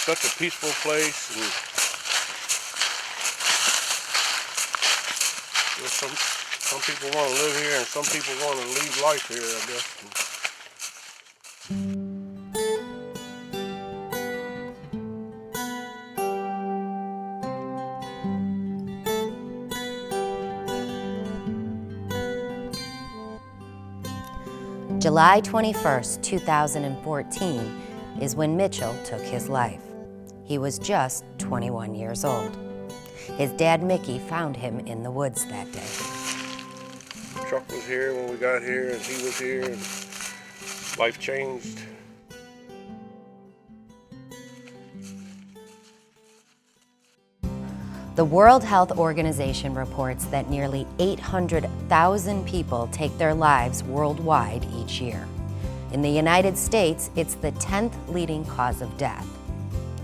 such a peaceful place, and some people want to live here and some people want to leave life here, I guess. July 21st, 2014 is when Mitchell took his life. He was just 21 years old. His dad, Mickey, found him in the woods that day. The truck was here when we got here, and he was here, and life changed. The World Health Organization reports that nearly 800,000 people take their lives worldwide each year. In the United States, it's the 10th leading cause of death.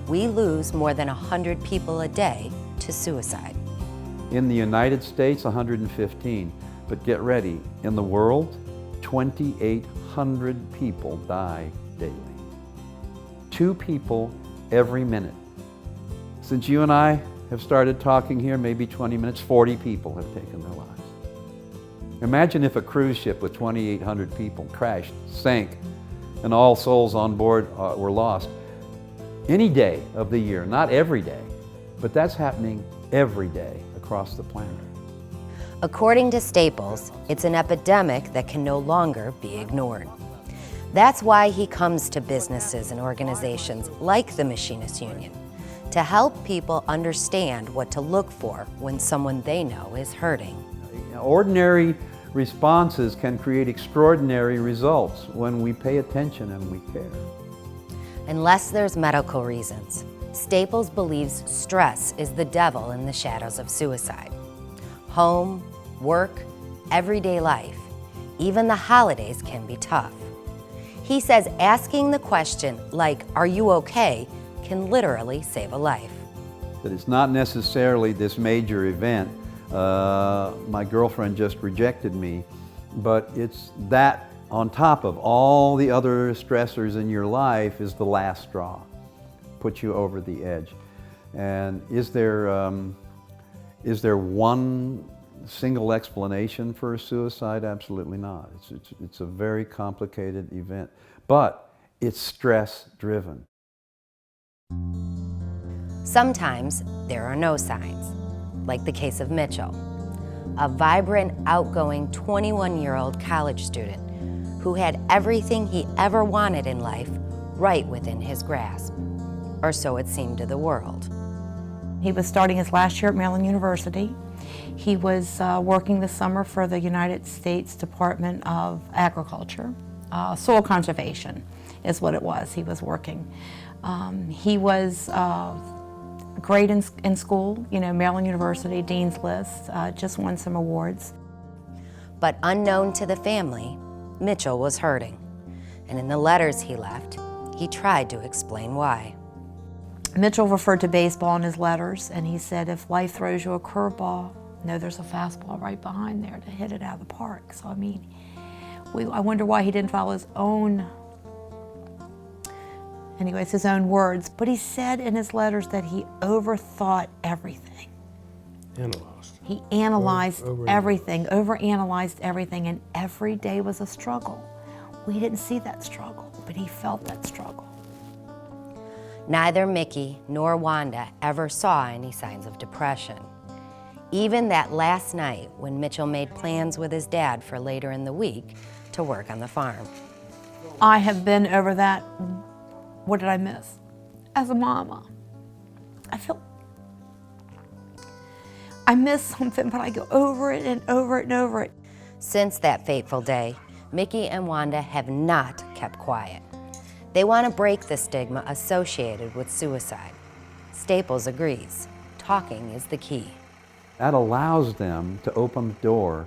We lose more than 100 people a day to suicide. In the United States, 115. But get ready, in the world, 2,800 people die daily. 2 people every minute. Since you and I have started talking here, maybe 20 minutes, 40 people have taken their lives. Imagine if a cruise ship with 2,800 people crashed, sank, and all souls on board were lost. Any day of the year, not every day, but that's happening every day across the planet. According to Staples, it's an epidemic that can no longer be ignored. That's why he comes to businesses and organizations like the Machinists Union to help people understand what to look for when someone they know is hurting. Ordinary responses can create extraordinary results when we pay attention and we care. Unless there's medical reasons, Staples believes stress is the devil in the shadows of suicide. Home, work, everyday life, even the holidays can be tough. He says asking the question like, "Are you okay?" can literally save a life. That it's not necessarily this major event, my girlfriend just rejected me, but it's that on top of all the other stressors in your life is the last straw, puts you over the edge. And is there one single explanation for a suicide? Absolutely not. It's a very complicated event, but it's stress-driven. Sometimes there are no signs, like the case of Mitchell, a vibrant, outgoing 21-year-old college student who had everything he ever wanted in life right within his grasp, or so it seemed to the world. He was starting his last year at Maryland University. He was working this summer for the United States Department of Agriculture. Soil conservation is what it was he was working. He was great in school, you know, Maryland University, Dean's List, just won some awards. But unknown to the family, Mitchell was hurting. And in the letters he left, he tried to explain why. Mitchell referred to baseball in his letters, and he said, if life throws you a curveball, know there's a fastball right behind there to hit it out of the park. So, I mean, I wonder why he didn't follow his own words. But he said in his letters that he overthought everything. He analyzed everything, overanalyzed everything, and every day was a struggle. We didn't see that struggle, but he felt that struggle. Neither Mickey nor Wanda ever saw any signs of depression. Even that last night when Mitchell made plans with his dad for later in the week to work on the farm. I have been over that. What did I miss? As a mama, I miss something, but I go over it and over it and over it. Since that fateful day, Mickey and Wanda have not kept quiet. They want to break the stigma associated with suicide. Staples agrees. Talking is the key. That allows them to open the door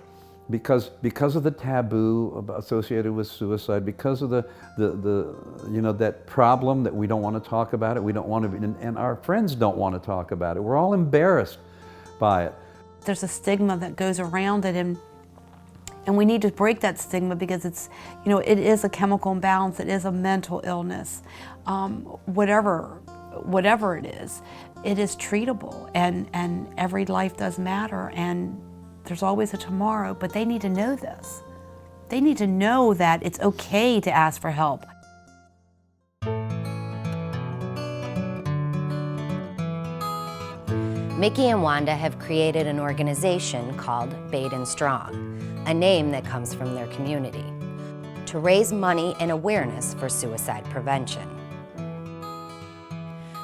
because of the taboo associated with suicide, because of the that problem that we don't want to talk about it, we don't want to, and our friends don't want to talk about it. We're all embarrassed by it. There's a stigma that goes around it, and we need to break that stigma because it's, it is a chemical imbalance, it is a mental illness. Whatever whatever it is treatable, and every life does matter, and there's always a tomorrow, but they need to know this. They need to know that it's okay to ask for help. Mickey and Wanda have created an organization called Baden Strong, a name that comes from their community, to raise money and awareness for suicide prevention.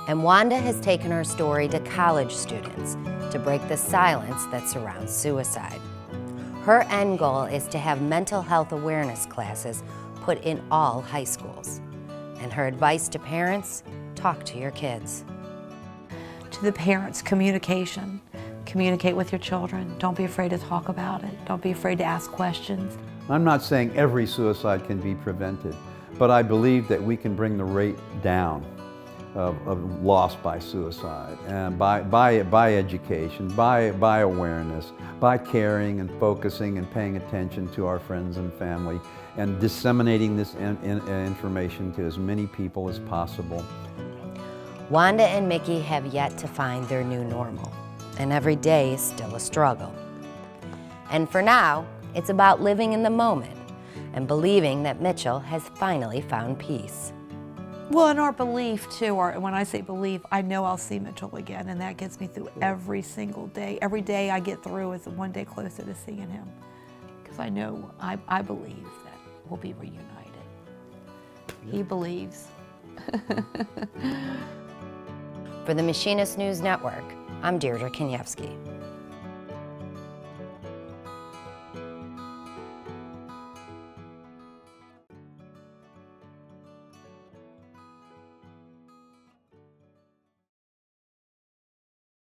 And Wanda has taken her story to college students to break the silence that surrounds suicide. Her end goal is to have mental health awareness classes put in all high schools. And her advice to parents, talk to your kids. To the parents, communication. Communicate with your children. Don't be afraid to talk about it. Don't be afraid to ask questions. I'm not saying every suicide can be prevented, but I believe that we can bring the rate down of loss by suicide, and by education, by awareness, by caring and focusing and paying attention to our friends and family, and disseminating this information to as many people as possible. Wanda and Mickey have yet to find their new normal, and every day is still a struggle. And for now, it's about living in the moment and believing that Mitchell has finally found peace. Well, and our belief too, when I say belief, I know I'll see Mitchell again, and that gets me through every single day. Every day I get through is one day closer to seeing him, because I know, I believe that we'll be reunited. He believes. For the Machinist News Network, I'm Deirdre Kaniewski.